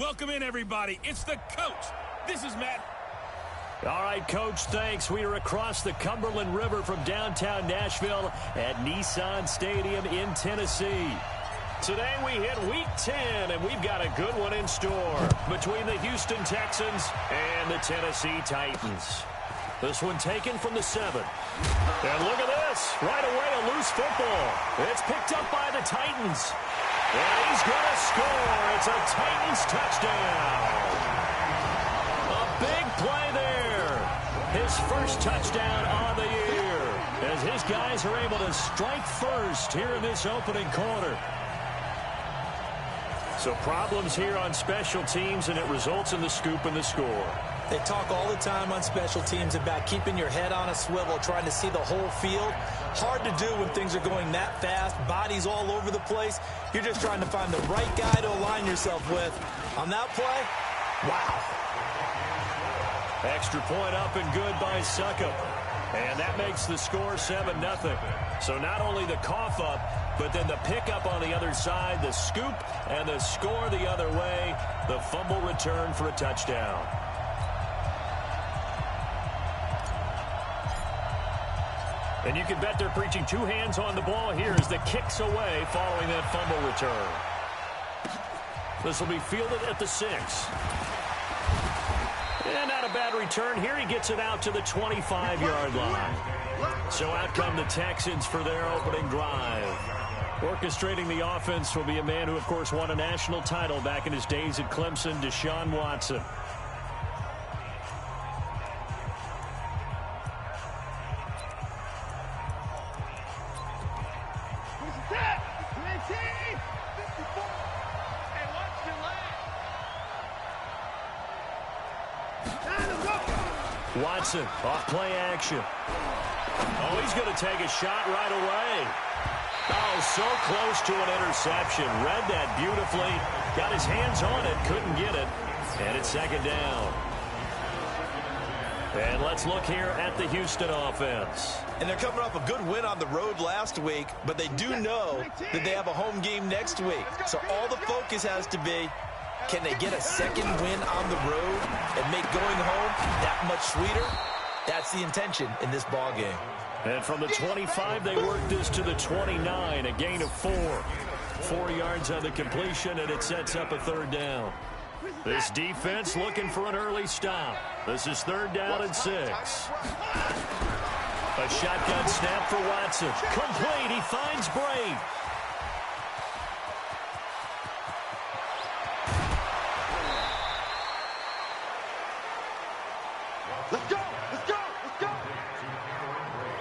Welcome in, everybody. It's the coach. This is Matt. All right, Coach, thanks. We are across the Cumberland River from downtown Nashville at Nissan Stadium in Tennessee. Today we hit Week 10, and we've got a good one in store between the Houston Texans and the Tennessee Titans. This one taken from the 7. And look at this. Right away, a loose football. It's picked up by the Titans. And he's going to score. It's a Titans touchdown. A big play there. His first touchdown on the year as his guys are able to strike first here in this opening quarter. So problems here on special teams, and it results in the scoop and the score. They talk all the time on special teams about keeping your head on a swivel, trying to see the whole field. Hard to do when things are going that fast, bodies all over the place. You're just trying to find the right guy to align yourself with. On that play, wow. Extra point up and good by Succop. And that makes the score 7-0. So not only the cough up, but then the pickup on the other side, the scoop, and the score the other way, the fumble return for a touchdown. And you can bet they're preaching two hands on the ball here as the kick's away following that fumble return. This will be fielded at the 6. And not a bad return here. He gets it out to the 25-yard line. So out come the Texans for their opening drive. Orchestrating the offense will be a man who, of course, won a national title back in his days at Clemson, Deshaun Watson. Watson, off play action. Oh, he's going to take a shot right away. Oh, so close to an interception. Read that beautifully. Got his hands on it, couldn't get it. And it's second down. And let's look here at the Houston offense. And they're coming off a good win on the road last week, but they do know that they have a home game next week. So all the focus has to be, can they get a second win on the road and make going home that much sweeter? That's the intention in this ball game. And from the 25, they work this to the 29, a gain of 4. 4 yards on the completion, and it sets up a third down. This defense looking for an early stop. This is third down and 6. A shotgun snap for Watson. Complete. He finds Brave.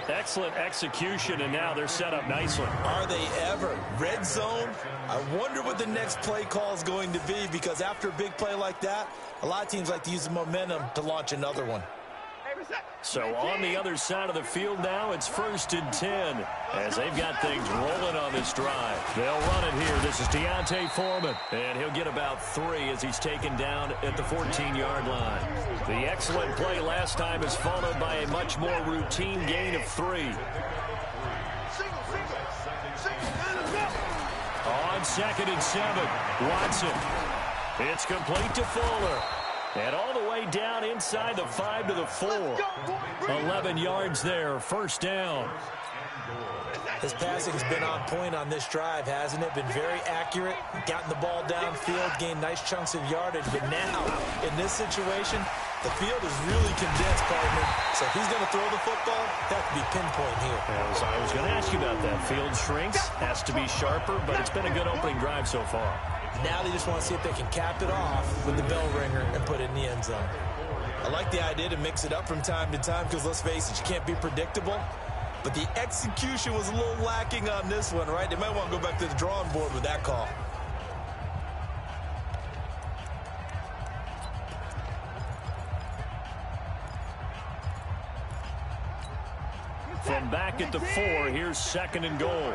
Excellent execution, and now they're set up nicely. Are they ever? Red zone? I wonder what the next play call is going to be, because after a big play like that, a lot of teams like to use the momentum to launch another one. So on the other side of the field now, it's 1st and 10 as they've got things rolling on this drive. They'll run it here. This is Deontay Foreman, and he'll get about 3 as he's taken down at the 14-yard line. The excellent play last time is followed by a much more routine gain of 3. On 2nd and 7, Watson. It's complete to Fuller. And all the way down inside the 5 to the 4. 11 yards there, first down. His passing's been on point on this drive, hasn't it? Been very accurate, gotten the ball downfield, gained nice chunks of yardage. But now, in this situation, the field is really condensed, partner. So if he's going to throw the football, that could be pinpoint here. I was going to ask you about that. Field shrinks, has to be sharper, but it's been a good opening drive so far. Now they just want to see if they can cap it off with the bell ringer and put it in the end zone. I like the idea to mix it up from time to time because, let's face it, you can't be predictable. But the execution was a little lacking on this one, right? They might want to go back to the drawing board with that call. From back at the 4, here's 2nd and goal.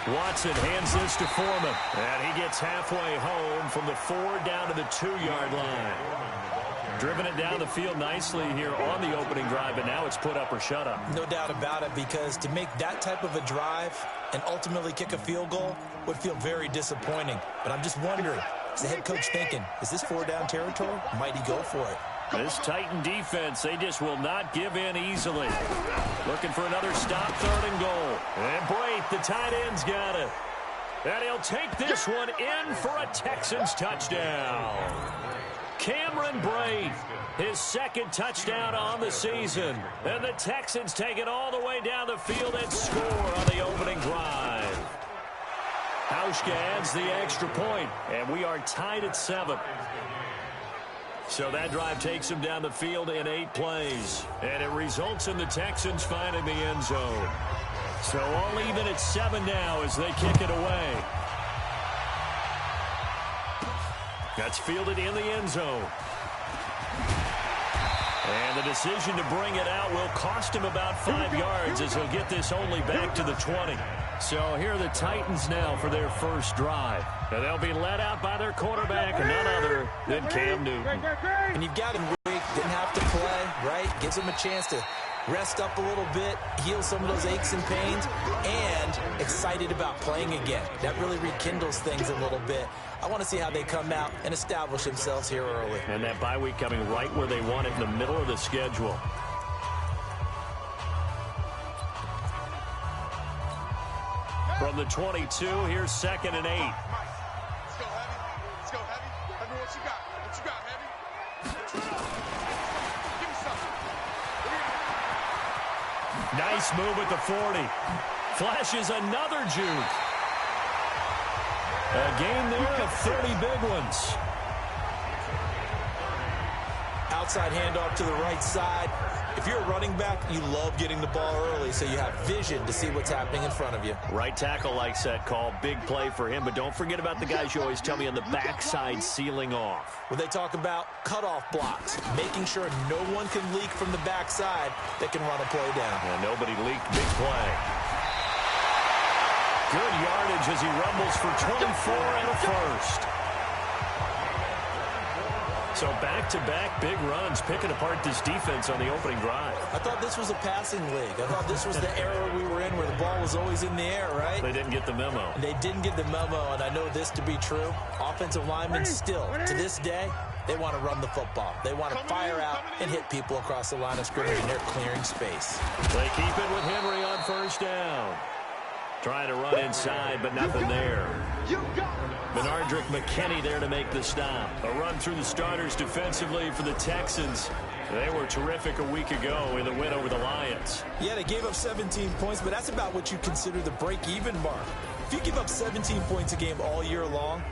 Watson hands this to Foreman, and he gets halfway home from the 4 down to the 2-yard line. Driven it down the field nicely here on the opening drive, but now it's put up or shut up. No doubt about it, because to make that type of a drive and ultimately kick a field goal would feel very disappointing. But I'm just wondering, is the head coach thinking, is this 4-down territory? Might he go for it? This Titan defense, they just will not give in easily. Looking for another stop, 3rd and goal. And Braith, the tight end's got it. And he'll take this one in for a Texans touchdown. Cameron Braith, his 2nd touchdown on the season. And the Texans take it all the way down the field and score on the opening drive. Hauschka adds the extra point, and we are tied at 7. So that drive takes them down the field in 8 plays. And it results in the Texans finding the end zone. So all even at 7 now as they kick it away. That's fielded in the end zone. And the decision to bring it out will cost him about 5 yards as he'll get this only back to the 20. So here are the Titans now for their first drive. And they'll be led out by their quarterback, none other than Cam Newton. And you've got him weak, didn't have to play, right? Gives him a chance to rest up a little bit, heal some of those aches and pains, and excited about playing again. That really rekindles things a little bit. I want to see how they come out and establish themselves here early. And that bye week coming right where they want it, in the middle of the schedule. From the 22, here's 2nd and 8. Let's go, Heavy. Let's go, Heavy. Heavy, what you got? What you got, Heavy? Give me something. Nice move at the 40. Flashes another juke. A game there of 30 big ones. Outside handoff to the right side. If you're a running back, you love getting the ball early so you have vision to see what's happening in front of you. Right tackle likes that call. Big play for him, but don't forget about the guys you always tell me on the backside sealing off. When they talk about cutoff blocks, making sure no one can leak from the backside that can run a play down. And nobody leaked. Big play. Good yardage as he rumbles for 24 and a first. So back-to-back big runs, picking apart this defense on the opening drive. I thought this was a passing league. I thought this was the era we were in where the ball was always in the air, right? They didn't get the memo. And they didn't get the memo, and I know this to be true. Offensive linemen still, to this day, they want to run the football. They want to fire out and hit people across the line of scrimmage, and they're clearing space. They keep it with Henry on 1st down. Trying to run inside, but nothing there. Benardrick McKinney there to make the stop. A run through the starters defensively for the Texans. They were terrific a week ago in the win over the Lions. Yeah, they gave up 17 points, but that's about what you consider the break-even mark. If you give up 17 points a game all year long,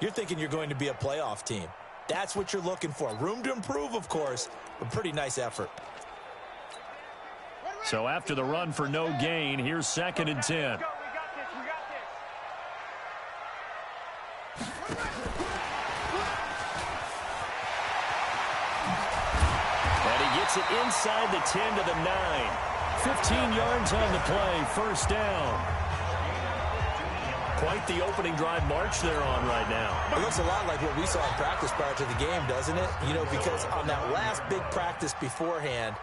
you're thinking you're going to be a playoff team. That's what you're looking for. Room to improve, of course, but pretty nice effort. So after the run for no gain, here's 2nd and 10. And he gets it inside the 10 to the 9. 15 yards on the play, 1st down. Quite the opening drive march they're on right now. It looks a lot like what we saw in practice prior to the game, doesn't it? You know, because on that last big practice beforehand,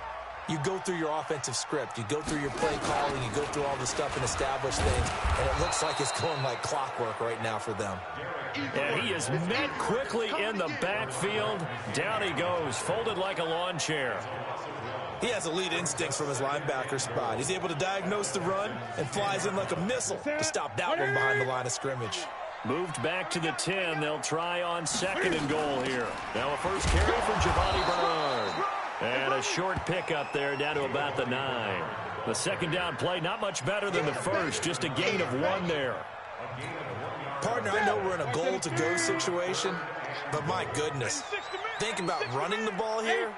you go through your offensive script. You go through your play calling. You go through all the stuff and establish things. And it looks like it's going like clockwork right now for them. And he is met quickly in the backfield. Down he goes, folded like a lawn chair. He has elite instincts from his linebacker spot. He's able to diagnose the run and flies in like a missile to stop that one behind the line of scrimmage. Moved back to the 10. They'll try on 2nd and goal here. Now a first carry for Giovanni Bernard. And a short pickup there down to about the 9. The 2nd down play, not much better than the first, just a gain of 1 there. Partner, I know we're in a goal-to-go situation, but my goodness, think about running the ball here,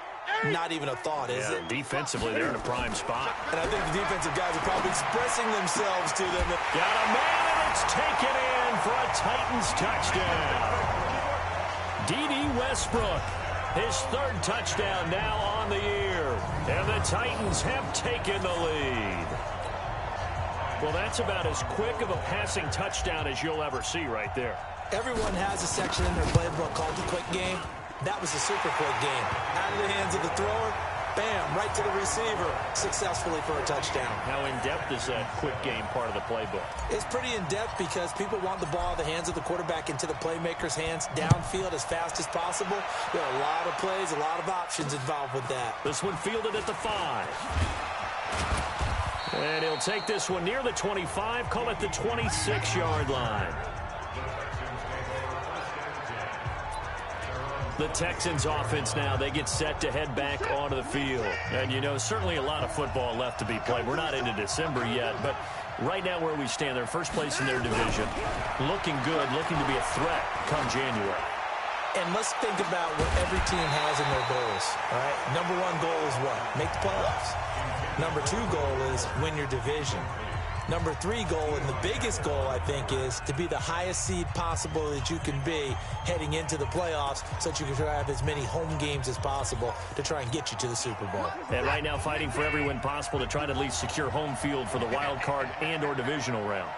not even a thought, is it? Defensively, they're in a prime spot. And I think the defensive guys are probably expressing themselves to them. Got a man, and it's taken in for a Titans touchdown. D.D. Westbrook. His 3rd touchdown now on the year. And the Titans have taken the lead. Well, that's about as quick of a passing touchdown as you'll ever see right there. Everyone has a section in their playbook called the quick game. That was a super quick game. Out of the hands of the thrower, bam, right to the receiver, successfully for a touchdown. How in-depth is that quick game part of the playbook? It's pretty in-depth because people want the ball in the hands of the quarterback into the playmaker's hands, downfield as fast as possible. There are a lot of plays, a lot of options involved with that. This one fielded at the 5. And he'll take this one near the 25, call it the 26-yard line. The Texans offense now, they get set to head back onto the field. And, you know, certainly a lot of football left to be played. We're not into December yet, but right now where we stand, they're first place in their division. Looking good, looking to be a threat come January. And let's think about what every team has in their goals, all right? Number 1 goal is what? Make the playoffs. Number 2 goal is win your division. Number 3 goal, and the biggest goal, I think, is to be the highest seed possible that you can be heading into the playoffs so that you can have as many home games as possible to try and get you to the Super Bowl. And right now fighting for every win possible to try to at least secure home field for the wild card and or divisional round.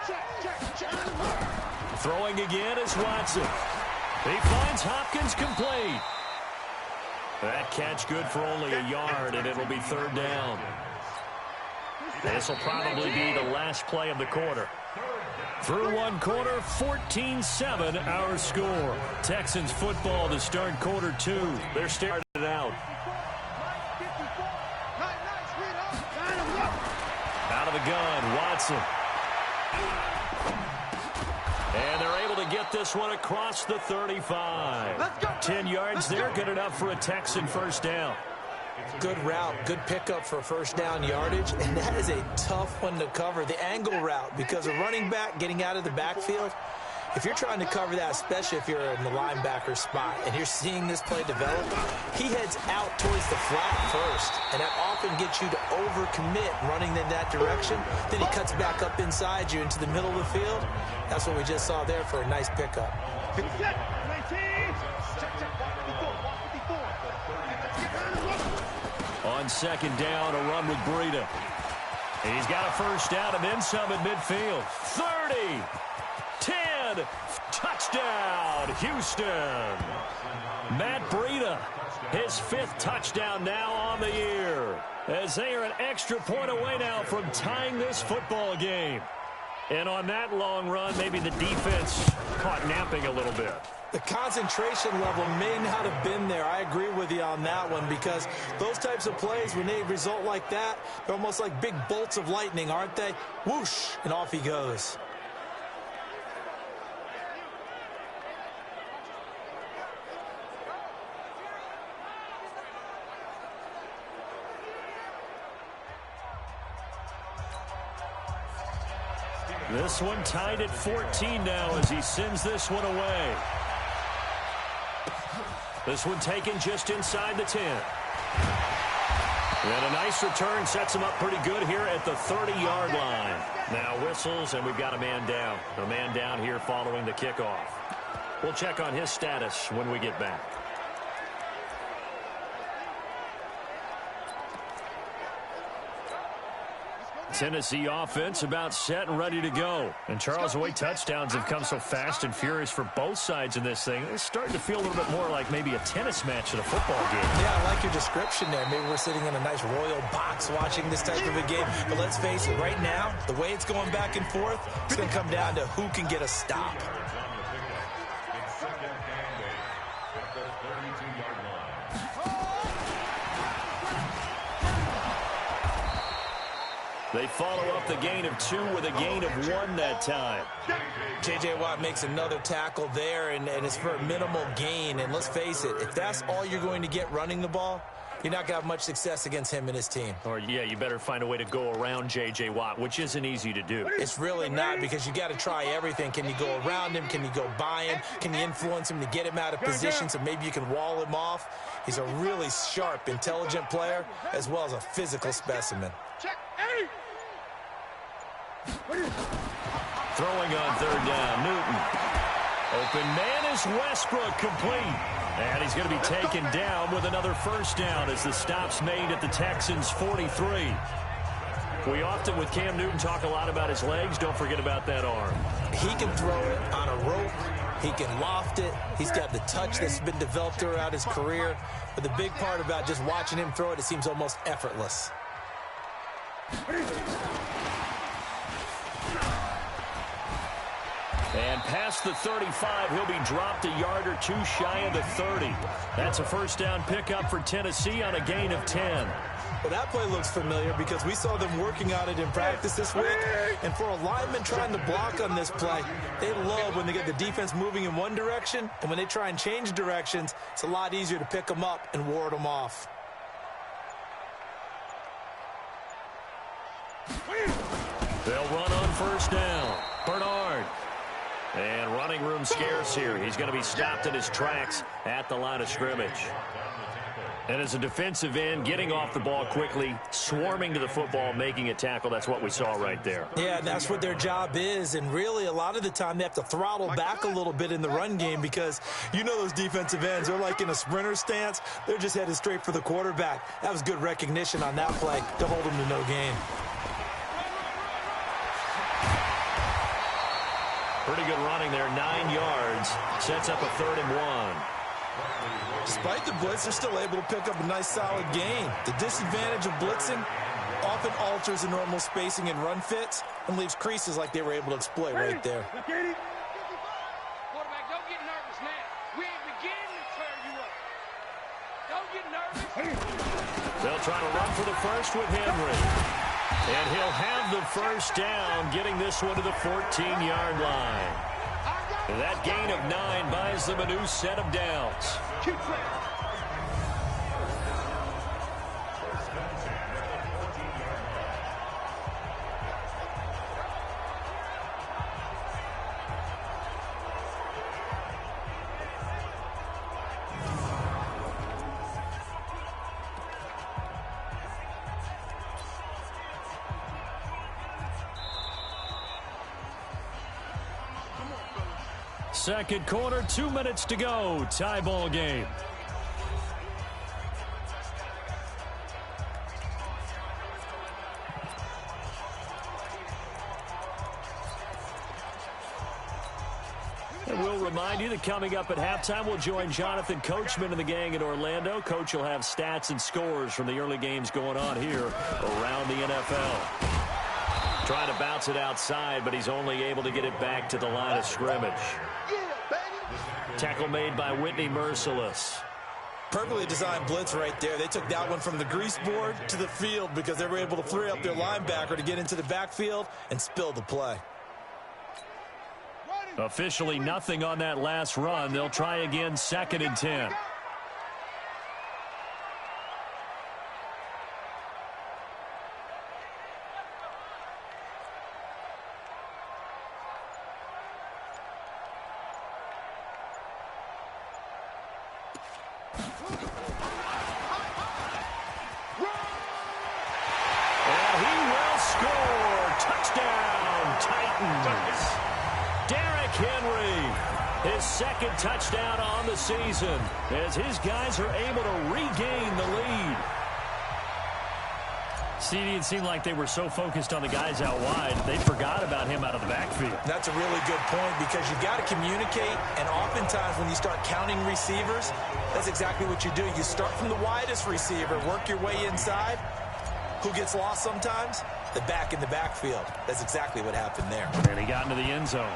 Throwing again is Watson. He finds Hopkins complete. That catch good for only a yard, and it'll be 3rd down. This will probably be the last play of the quarter. Through one quarter, 14-7 our score. Texans football to start quarter 2. They're starting it out. Out of the gun, Watson. And they're able to get this one across the 35. 10 yards there, good enough for a Texan first down. Good route, good pickup for first down yardage, and that is a tough one to cover, the angle route, because a running back getting out of the backfield, if you're trying to cover that, especially if you're in the linebacker spot and you're seeing this play develop, he heads out towards the flat first, and that often gets you to overcommit running in that direction. Then he cuts back up inside you into the middle of the field. That's what we just saw there for a nice pickup. On second down, a run with Breida. He's got a first down and then some at midfield. 30, 10, touchdown, Houston. Matt Breida, his 5th touchdown now on the year, as they are an extra point away now from tying this football game. And on that long run, maybe the defense caught napping a little bit. The concentration level may not have been there. I agree with you on that one, because those types of plays, when they result like that, they're almost like big bolts of lightning, aren't they? Whoosh, and off he goes. This one tied at 14 now as he sends this one away. This one taken just inside the 10. And a nice return sets him up pretty good here at the 30-yard line. Now whistles, and we've got a man down. A man down here following the kickoff. We'll check on his status when we get back. Tennessee offense about set and ready to go. And Charles, the way touchdowns have come so fast and furious for both sides in this thing, it's starting to feel a little bit more like maybe a tennis match at a football game. Yeah, I like your description there. Maybe we're sitting in a nice royal box watching this type of a game. But let's face it, right now, the way it's going back and forth, it's going to come down to who can get a stop. They follow up the gain of 2 with a gain of 1 that time. J.J. Watt makes another tackle there, and it's for a minimal gain. And let's face it, if that's all you're going to get running the ball, you're not going to have much success against him and his team. Or, yeah, you better find a way to go around J.J. Watt, which isn't easy to do. It's really not, because you got to try everything. Can you go around him? Can you go by him? Can you influence him to get him out of position so maybe you can wall him off? He's a really sharp, intelligent player, as well as a physical specimen. Throwing on 3rd down, Newton. Open man is Westbrook, complete. And he's going to be taken down with another first down as the stop's made at the Texans' 43. We often, with Cam Newton, talk a lot about his legs. Don't forget about that arm. He can throw it on a rope, He can loft it. He's got the touch that's been developed throughout his career. But the big part about just watching him throw it, it seems almost effortless. And past the 35, he'll be dropped a yard or two shy of the 30. That's a first down pickup for Tennessee on a gain of 10. Well, that play looks familiar because we saw them working on it in practice this week. And for a lineman trying to block on this play, they love when they get the defense moving in one direction. And when they try and change directions, it's a lot easier to pick them up and ward them off. They'll run on first down. Bernard. And running room scarce here. He's going to be stopped in his tracks at the line of scrimmage. And as a defensive end, getting off the ball quickly, swarming to the football, making a tackle, that's what we saw right there. Yeah, and that's what their job is. And really, a lot of the time, they have to throttle back a little bit in the run game because you know those defensive ends, they're like in a sprinter stance. They're just headed straight for the quarterback. That was good recognition on that play to hold them to no gain. Pretty good running there, 9 yards. Sets up a 3rd and 1. Despite the blitz, they're still able to pick up a nice, solid gain. The disadvantage of blitzing often alters the normal spacing and run fits and leaves creases like they were able to exploit right there. Quarterback, don't get nervous now. We ain't beginning to tear you up. Don't get nervous. They'll try to run for the first with Henry. And he'll have the first down, getting this one to the 14-yard line. That gain of 9 buys them a new set of downs. Second quarter, 2 minutes to go. Tie ball game. And we'll remind you that coming up at halftime, we'll join Jonathan Coachman and the gang in Orlando. Coach will have stats and scores from the early games going on here around the NFL. Trying to bounce it outside, but he's only able to get it back to the line of scrimmage. Tackle made by Whitney Merciless. Perfectly designed blitz right there. They took that one from the grease board to the field because they were able to free up their linebacker to get into the backfield and spill the play. Officially nothing on that last run. They'll try again, 2nd and 10. Second touchdown on the season as his guys are able to regain the lead. CD, it seemed like they were so focused on the guys out wide, they forgot about him out of the backfield. That's a really good point because you've got to communicate, and oftentimes when you start counting receivers, that's exactly what you do. You start from the widest receiver, work your way inside. Who gets lost sometimes? The back in the backfield. That's exactly what happened there. And he got into the end zone.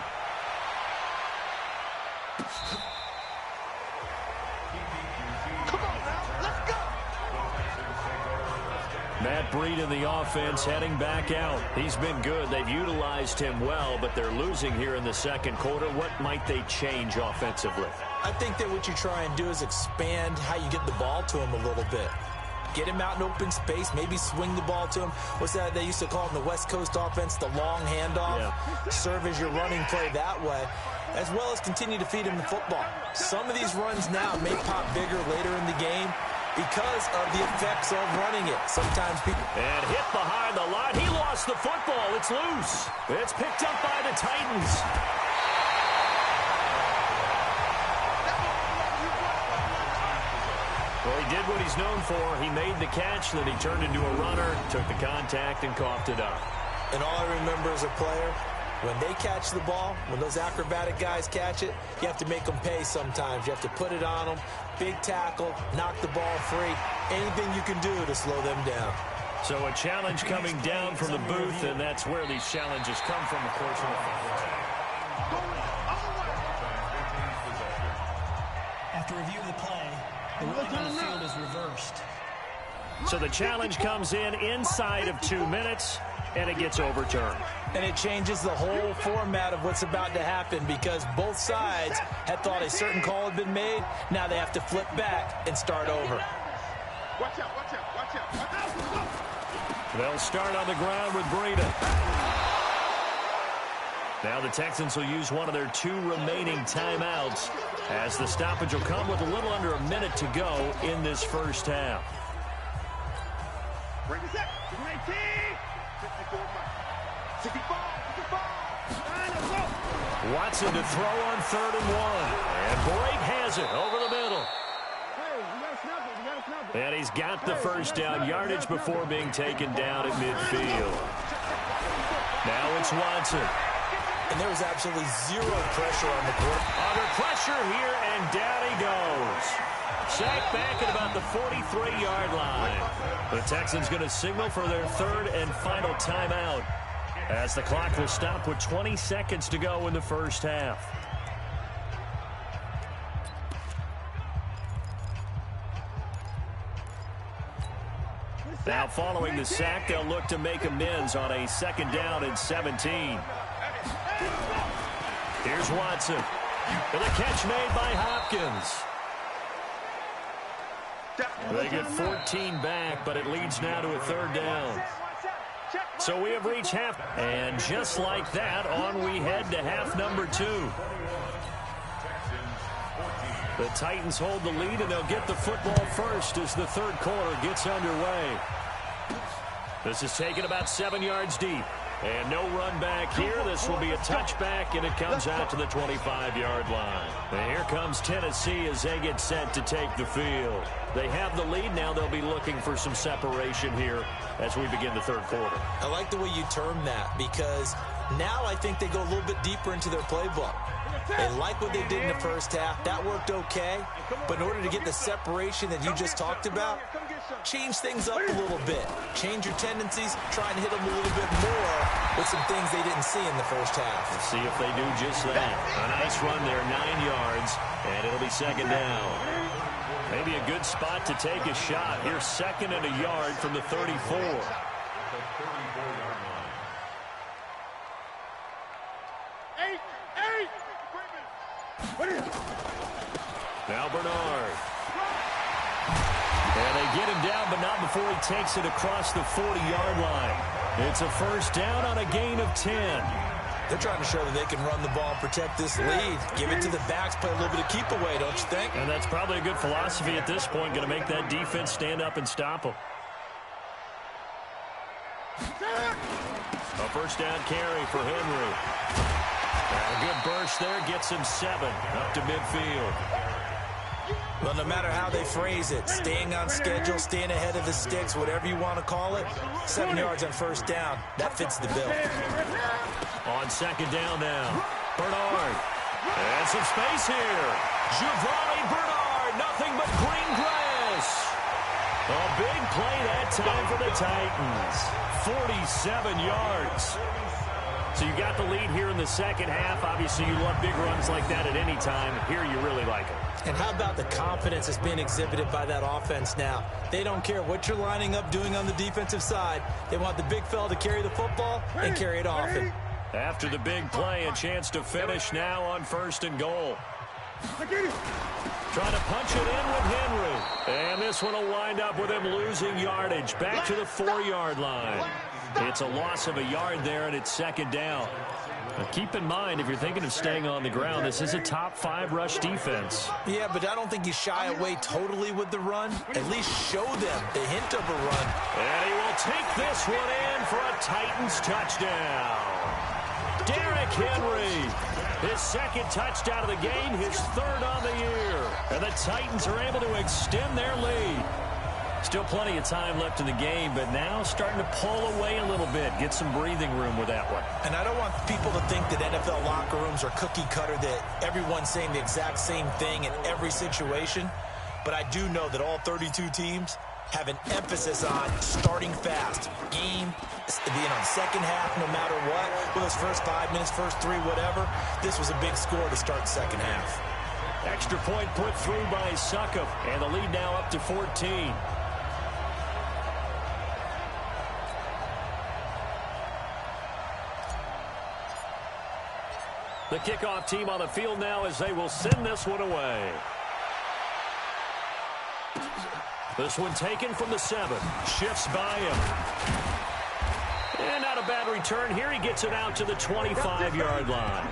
Matt Breed in the offense heading back out. He's been good. They've utilized him well, but they're losing here in the second quarter. What might they change offensively? I think that what you try and do is expand how you get the ball to him a little bit. Get him out in open space, maybe swing the ball to him. What's that they used to call in the West Coast offense, the long handoff? Yeah. Serve as your running play that way, as well as continue to feed him the football. Some of these runs now may pop bigger later in the game because of the effects of running it. Sometimes people... And hit behind the line. He lost the football. It's loose. It's picked up by the Titans. Well, he did what he's known for. He made the catch, then he turned into a runner, took the contact, and coughed it up. And all I remember as a player, When they catch the ball, when those acrobatic guys catch it, you have to make them pay sometimes. You have to put it on them, big tackle, knock the ball free, anything you can do to slow them down. So a challenge coming down from the booth, and that's where these challenges come from, of course. After review of the play, the ruling on the field is reversed. So the challenge comes in inside of 2 minutes, and it gets overturned. And it changes the whole format of what's about to happen because both sides had thought a certain call had been made. Now they have to flip back and start over. Watch out, watch out, watch out, watch out. They'll start on the ground with Breida. Now the Texans will use one of their 2 remaining timeouts as the stoppage will come with a little under a minute to go in this first half. Bring it up. 19. 54. 65. 65. Watson to throw on 3rd and 1. And Blake has it over the middle. And he's got the first down yardage before being taken down at midfield. Now it's Watson. And there was absolutely zero pressure on the court. Under pressure here, and down he goes. Sacked back at about the 43-yard line. The Texans going to signal for their 3rd and final timeout as the clock will stop with 20 seconds to go in the first half. Now following the sack, they'll look to make amends on a 2nd down and 17. Here's Watson. And a catch made by Hopkins. They get 14 back, but it leads now to a 3rd down. So we have reached half. And just like that, on we head to half number 2. The Titans hold the lead, and they'll get the football first as the 3rd quarter gets underway. This is taken about 7 yards deep. And no run back here. This will be a touchback, and it comes out to the 25-yard line. And here comes Tennessee as they get set to take the field. They have the lead. Now they'll be looking for some separation here as we begin the 3rd quarter. I like the way you term that because now I think they go a little bit deeper into their playbook. They like what they did in the first half. That worked okay. But in order to get the separation that you just talked about, change things up a little bit. Change your tendencies. Try and hit them a little bit more with some things they didn't see in the first half. Let's see if they do just that. A nice run there, 9 yards, and it'll be 2nd down. Maybe a good spot to take a shot. Here's 2nd and a yard from the 34. Now Bernard. And they get him down, but not before he takes it across the 40-yard line. It's a 1st down on a gain of 10. They're trying to show that they can run the ball and protect this lead. Give it to the backs, play a little bit of keep away, don't you think? And that's probably a good philosophy at this point, going to make that defense stand up and stop them. A 1st down carry for Henry. And a good burst there gets him 7 up to midfield. Well, no matter how they phrase it, staying on schedule, staying ahead of the sticks, whatever you want to call it, 7 yards on 1st down, that fits the bill. On 2nd down now, Bernard. And some space here. Giovanni Bernard, nothing but green grass. A big play that time for the Titans. 47 yards. So you got the lead here in the 2nd half. Obviously, you love big runs like that at any time. Here, you really like it. And how about the confidence that's being exhibited by that offense now? They don't care what you're lining up doing on the defensive side. They want the big fella to carry the football and carry it often. After the big play, a chance to finish now on 1st and goal. Trying to punch it in with Henry. And this one will wind up with him losing yardage back to the 4-yard line. It's a loss of a yard there, and it's 2nd down. Now keep in mind, if you're thinking of staying on the ground, this is a top 5 rush defense. Yeah, but I don't think you shy away totally with the run. At least show them the hint of a run. And he will take this one in for a Titans touchdown. Derrick Henry, his 2nd touchdown of the game, his 3rd on the year. And the Titans are able to extend their lead. Still plenty of time left in the game, but now starting to pull away a little bit. Get some breathing room with that one. And I don't want people to think that NFL locker rooms are cookie cutter, that everyone's saying the exact same thing in every situation. But I do know that all 32 teams have an emphasis on starting fast. Game, second half, no matter what. Well, those first 5 minutes, first 3, whatever. This was a big score to start the second half. Extra point put through by Succop, and the lead now up to 14. The kickoff team on the field now as they will send this one away. This one taken from the 7. Shifts by him. And not a bad return here. He gets it out to the 25-yard line.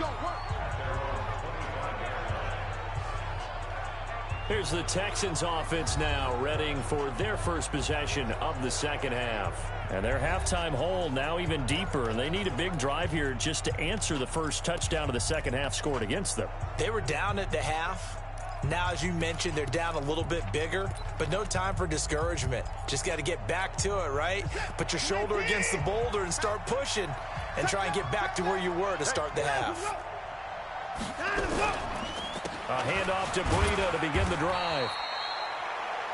Here's the Texans offense now, readying for their first possession of the second half. And their halftime hole now even deeper, and they need a big drive here just to answer the first touchdown of the second half scored against them. They were down at the half. Now, as you mentioned, they're down a little bit bigger, but no time for discouragement. Just got to get back to it, right? Put your shoulder against the boulder and start pushing and try and get back to where you were to start the half. A handoff to Breida to begin the drive.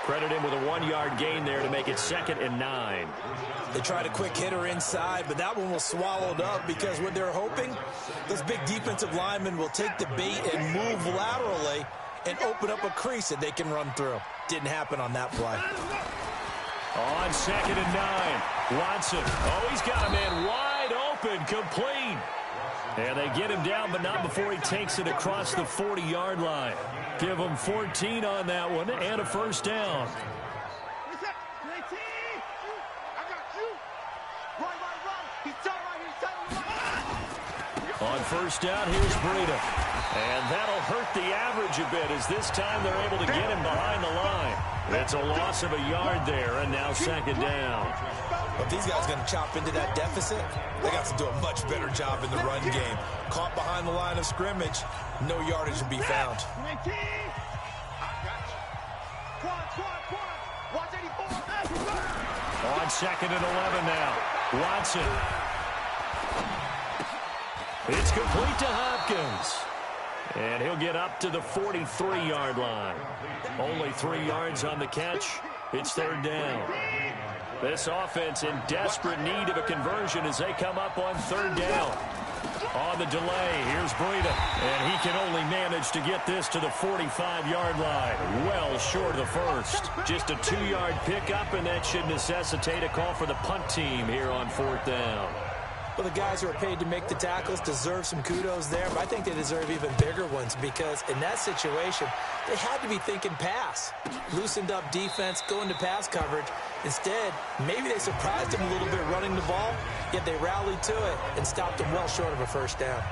Credit him with a 1-yard gain there to make it 2nd and 9. They tried a quick hitter inside, but that one was swallowed up because what they're hoping, those big defensive linemen will take the bait and move laterally and open up a crease that they can run through. Didn't happen on that play. On 2nd and 9, Watson. Oh, he's got a man wide open, complete. And they get him down, but not before he takes it across the 40-yard line. Give him 14 on that one and a first down. On first down, here's Breida. And that'll hurt the average a bit as this time they're able to get him behind the line. It's a loss of a yard there, and now 2nd down. If these guys are going to chop into that deficit, they got to do a much better job in the run game. Caught behind the line of scrimmage, no yardage to be found. On 2nd and 11 now, Watson. It's complete to Hopkins. And he'll get up to the 43-yard line. Only 3 yards on the catch. It's 3rd down. This offense in desperate need of a conversion as they come up on 3rd down. On the delay, here's Breida. And he can only manage to get this to the 45-yard line. Well short of the first. Just a 2-yard pickup, and that should necessitate a call for the punt team here on 4th down. Well, the guys who are paid to make the tackles deserve some kudos there, but I think they deserve even bigger ones because in that situation, they had to be thinking pass. Loosened up defense, going to pass coverage. Instead, maybe they surprised him a little bit running the ball, yet they rallied to it and stopped him well short of a first down.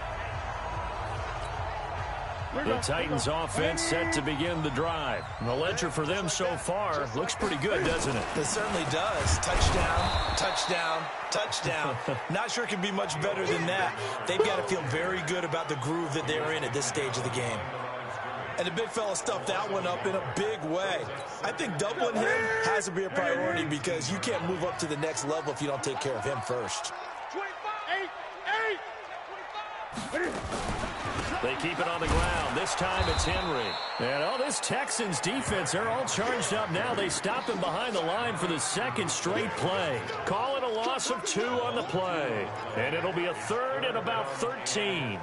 The Titans offense set to begin the drive. The ledger for them so far looks pretty good, doesn't it? It certainly does. Touchdown, touchdown, touchdown. Not sure it can be much better than that. They've got to feel very good about the groove that they're in at this stage of the game. And the big fella stuffed that one up in a big way. I think doubling him has to be a priority because you can't move up to the next level if you don't take care of him first. They keep it on the ground. This time it's Henry. And all this Texans defense, they're all charged up now. They stop him behind the line for the 2nd straight play. Call it a loss of 2 on the play. And it'll be a 3rd and about 13.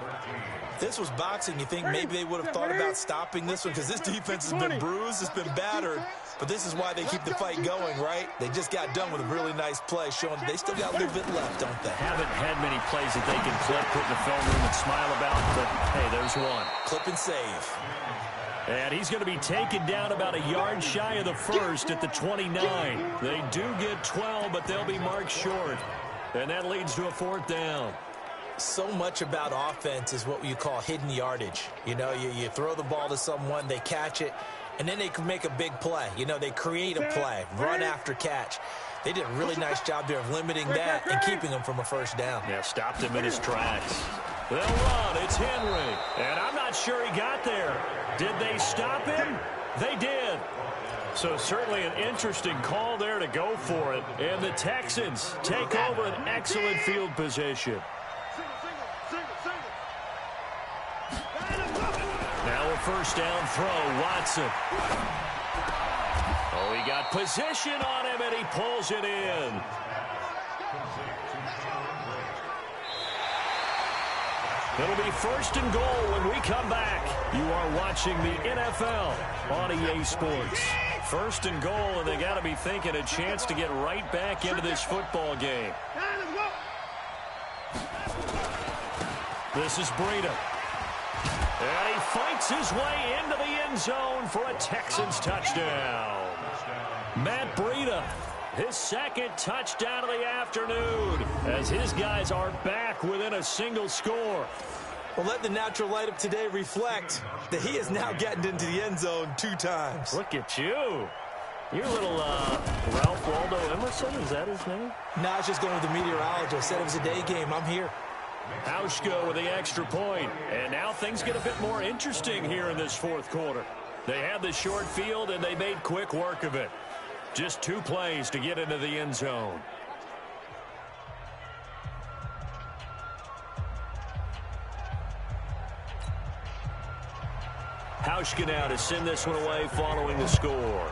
This was boxing. You think maybe they would have thought about stopping this one because this defense has been bruised, it's been battered. But this is why they keep the fight going, right? They just got done with a really nice play, showing they still got a little bit left, don't they? Haven't had many plays that they can clip, put in the film room and smile about, but hey, there's one. Clip and save. And he's going to be taken down about a yard shy of the first at the 29. They do get 12, but they'll be marked short. And that leads to a 4th down. So much about offense is what you call hidden yardage. You know, you throw the ball to someone, they catch it, and then they can make a big play. You know, they create a play, run after catch. They did a really nice job there of limiting that and keeping him from a first down. Yeah, stopped him in his tracks. They'll run. It's Henry. And I'm not sure he got there. Did they stop him? They did. So certainly an interesting call there to go for it. And the Texans take over an excellent field position. Now a first down throw, Watson. Oh, he got position on him, and he pulls it in. It'll be first and goal when we come back. You are watching the NFL on EA Sports. First and goal, and they got to be thinking a chance to get right back into this football game. This is Breida. And he fights his way into the end zone for a Texans touchdown. Matt Breida, his second touchdown of the afternoon, as his guys are back within a single score. Well, let the natural light of today reflect that he is now getting into the end zone 2 times. Look at you. You're little Ralph Waldo Emerson, is that his name? Nah, it's just going with the meteorologist. Said it was a day game. I'm here. Hauschka with the extra point. And now things get a bit more interesting here in this fourth quarter. They had the short field, and they made quick work of it. Just 2 plays to get into the end zone. Hauschka now to send this one away following the score.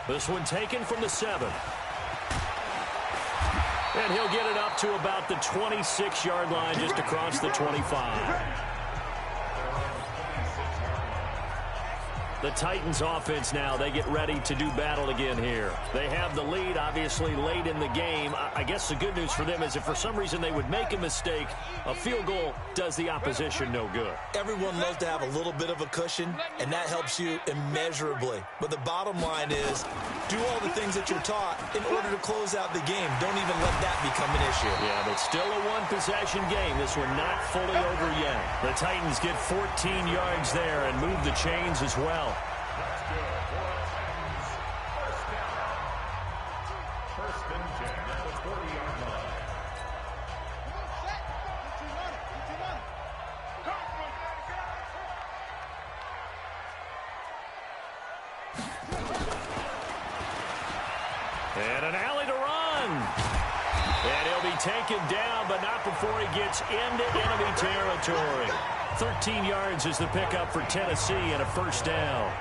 This one taken from the 7. And he'll get it up to about the 26-yard line, just across the 25. The Titans offense now, they get ready to do battle again here. They have the lead, obviously, late in the game. I guess the good news for them is if for some reason they would make a mistake, a field goal does the opposition no good. Everyone loves to have a little bit of a cushion, and that helps you immeasurably. But the bottom line is, do all the things that you're taught in order to close out the game. Don't even let that become an issue. Yeah, but still a one-possession game. This one not fully over yet. The Titans get 14 yards there and move the chains as well. And an alley to run. And he'll be taken down, but not before he gets into enemy territory. 13 yards is the pickup for Tennessee and a first down.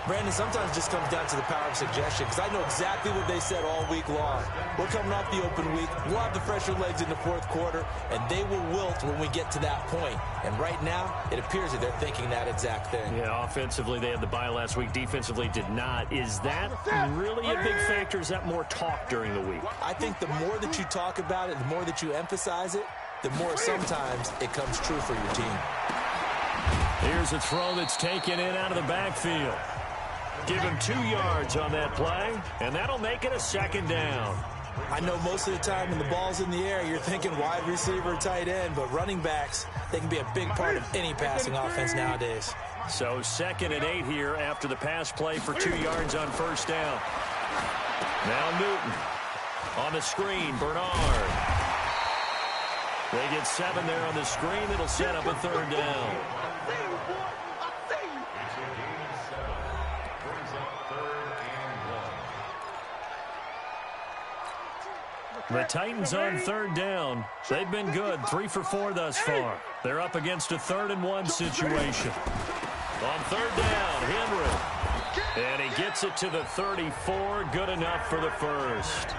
Brandon, sometimes it just comes down to the power of suggestion, because I know exactly what they said all week long. We're coming off the open week. We'll have the fresher legs in the fourth quarter, and they will wilt when we get to that point. And right now, it appears that they're thinking that exact thing. Yeah, offensively, they had the bye last week. Defensively, did not. Is that really a big factor? Is that more talk during the week? I think the more that you talk about it, the more that you emphasize it, the more sometimes it comes true for your team. Here's a throw that's taken in out of the backfield. Give him 2 yards on that play, and that'll make it a second down. I know most of the time when the ball's in the air, you're thinking wide receiver, tight end, but running backs, they can be a big part of any passing offense nowadays. So 2nd and 8 here after the pass play for 2 yards on first down. Now Newton on the screen, Bernard. They get 7 there on the screen. It'll set up a 3rd down. The Titans on 3rd down. They've been good, 3 for 4 thus far. They're up against a 3rd and 1 situation. On 3rd down, Henry. And he gets it to the 34, good enough for the first.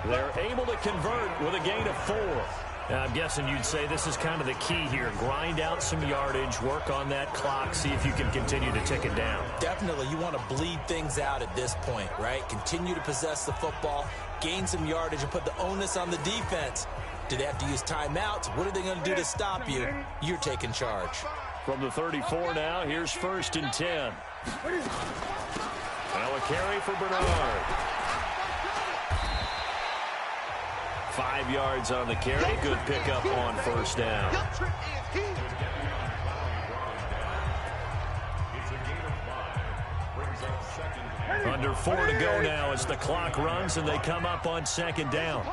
They're able to convert with a gain of 4. I'm guessing you'd say this is kind of the key here. Grind out some yardage, work on that clock, see if you can continue to tick it down. Definitely, you want to bleed things out at this point, right? Continue to possess the football, gain some yardage, and put the onus on the defense. Do they have to use timeouts? What are they going to do to stop you? You're taking charge. From the 34 now, here's 1st and 10. Now a carry for Bernard. 5 yards on the carry. Good pickup on first down. Under 4 to go now as the clock runs and they come up on 2nd down.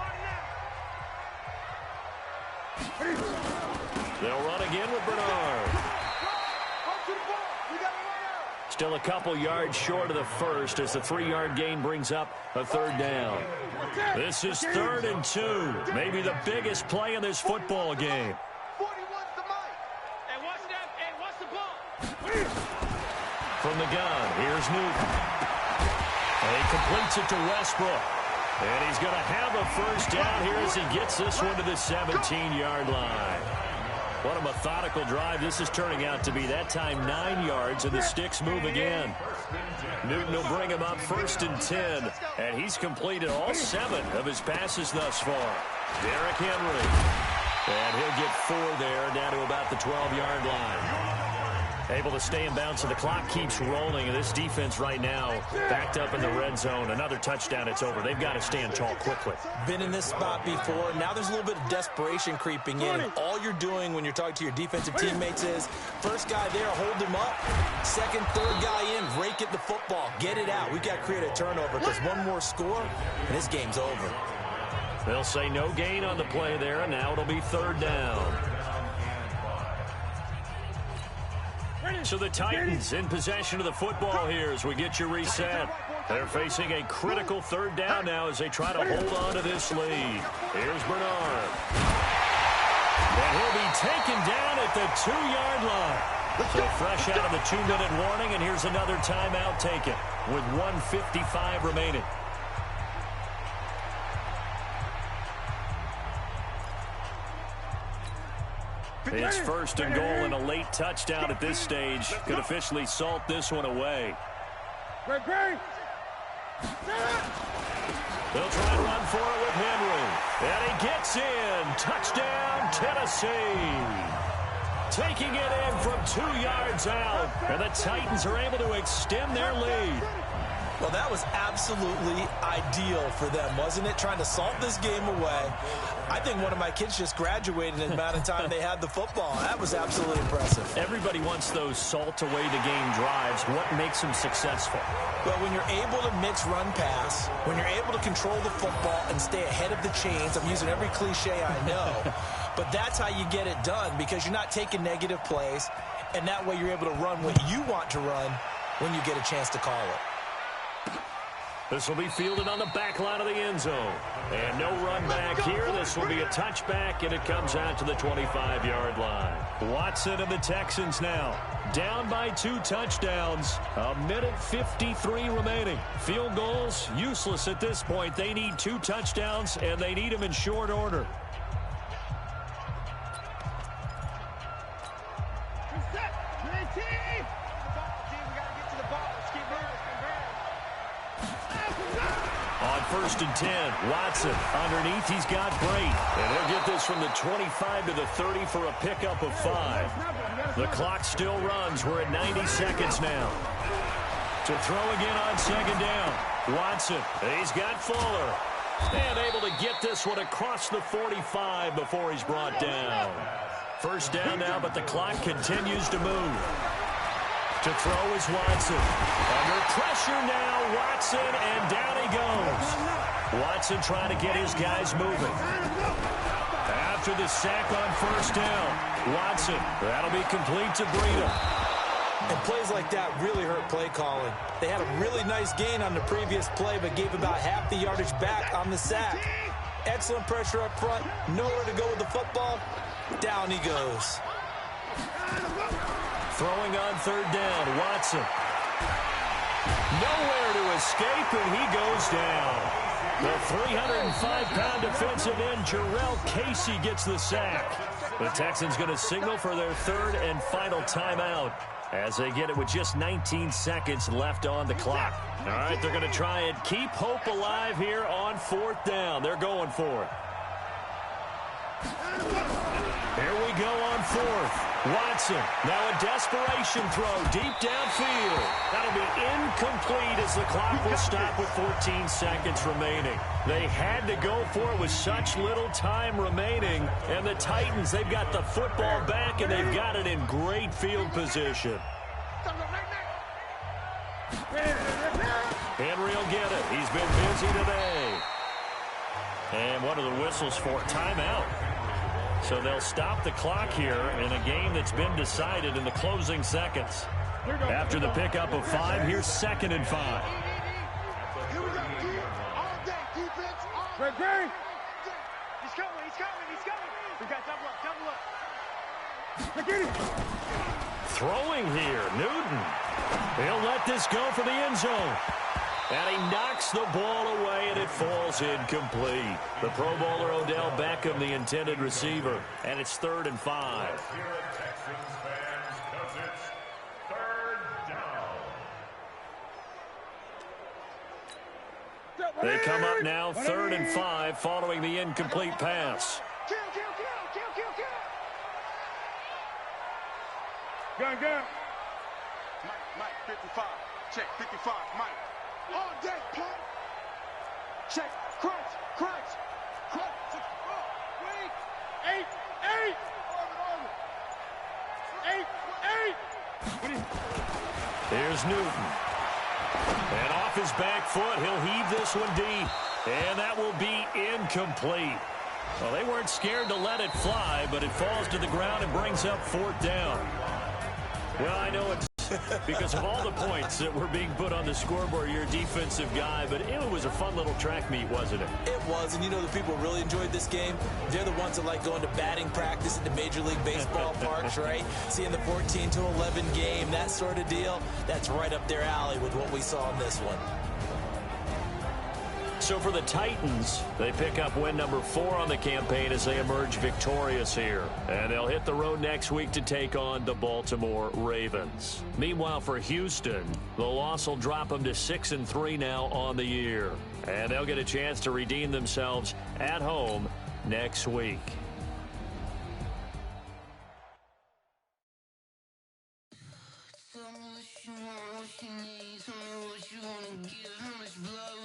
They'll run again with Bernard. Still a couple yards short of the first as the 3-yard gain brings up a third down. This is 3rd and 2. Maybe the biggest play in this football game. From the gun, here's Newton. And he completes it to Westbrook. And he's going to have a first down here as he gets this one to the 17-yard line. What a methodical drive this is turning out to be. That time 9 yards, and the sticks move again. Newton will bring him up 1st and 10, and he's completed all 7 of his passes thus far. Derrick Henry. And he'll get 4 there, down to about the 12-yard line. Able to stay in bounds, so the clock keeps rolling. And this defense right now backed up in the red zone. Another touchdown, it's over. They've got to stand tall quickly. Been in this spot before. Now there's a little bit of desperation creeping in. All you're doing when you're talking to your defensive teammates is, first guy there, hold him up. Second, third guy in, rake at the football. Get it out. We've got to create a turnover because one more score, and this game's over. They'll say no gain on the play there, and now it'll be 3rd down. So the Titans in possession of the football here as we get you reset. They're facing a critical 3rd down now as they try to hold on to this lead. Here's Bernard. And he'll be taken down at the 2-yard line. So fresh out of the 2-minute warning, and here's another timeout taken with 1:55 remaining. It's 1st and goal, and a late touchdown at this stage could officially salt this one away. They'll try to run for it with Henry. And he gets in. Touchdown, Tennessee. Taking it in from 2 yards out. And the Titans are able to extend their lead. Well, that was absolutely ideal for them, wasn't it? Trying to salt this game away. I think one of my kids just graduated in the amount of time they had the football. That was absolutely impressive. Everybody wants those salt-away-the-game drives. What makes them successful? Well, when you're able to mix run-pass, when you're able to control the football and stay ahead of the chains, I'm using every cliche I know, but that's how you get it done because you're not taking negative plays, and that way you're able to run what you want to run when you get a chance to call it. This will be fielded on the back line of the end zone. And no run back here. This will be a touchback, and it comes out to the 25-yard line. Watson and the Texans now down by 2 touchdowns. 1:53 remaining. Field goals, useless at this point. They need 2 touchdowns, and they need them in short order. On 1st and 10, Watson underneath. He's got Brate. And he'll get this from the 25 to the 30 for a pickup of 5. The clock still runs. We're at 90 seconds now. To throw again on 2nd down. Watson, he's got Fuller. And able to get this one across the 45 before he's brought down. 1st down now, but the clock continues to move. To throw is Watson. Under pressure now, Watson, and down he goes. Watson trying to get his guys moving. After the sack on 1st down, Watson, that'll be complete to Breida. And plays like that really hurt play calling. They had a really nice gain on the previous play, but gave about half the yardage back on the sack. Excellent pressure up front, nowhere to go with the football. Down he goes. Throwing on 3rd down, Watson. Nowhere to escape, and he goes down. The 305-pound defensive end, Jarrell Casey, gets the sack. The Texans going to signal for their 3rd and final timeout as they get it with just 19 seconds left on the clock. All right, they're going to try and keep hope alive here on 4th down. They're going for it. Here we go on 4th. Watson, now a desperation throw deep downfield. That'll be incomplete as the clock will stop with 14 seconds remaining. They had to go for it with such little time remaining. And the Titans, they've got the football back, and they've got it in great field position. Henry will get it. He's been busy today. And what are the whistles for? Timeout. So they'll stop the clock here in a game that's been decided in the closing seconds. After the pickup of 5, here's 2nd and 5. Here we go. All day defense. Great. He's coming. We got double up. Throwing here, Newton. He'll let this go for the end zone. And he knocks the ball away, and it falls incomplete. The Pro Bowler Odell Beckham, the intended receiver, and it's 3rd and 5. They come up now 3rd and 5 following the incomplete pass. Kill. Gun. Mike, 55. Check, 55. Mike. All day, punt. Check. Crunch. Wait. 8. 8. Here's Newton. And off his back foot, he'll heave this one deep. And that will be incomplete. Well, they weren't scared to let it fly, but it falls to the ground and brings up 4th down. Well, I know it's because of all the points that were being put on the scoreboard, you're a defensive guy, but it was a fun little track meet, wasn't it? It was, and you know the people really enjoyed this game? They're the ones that like going to batting practice at the Major League Baseball parks, right? Seeing the 14-11 game, that sort of deal, that's right up their alley with what we saw in this one. So for the Titans, they pick up win number 4 on the campaign as they emerge victorious here. And they'll hit the road next week to take on the Baltimore Ravens. Meanwhile, for Houston, the loss will drop them to 6-3 now on the year. And they'll get a chance to redeem themselves at home next week. Tell me what you want, what you need. Tell me what you want to give. How much blood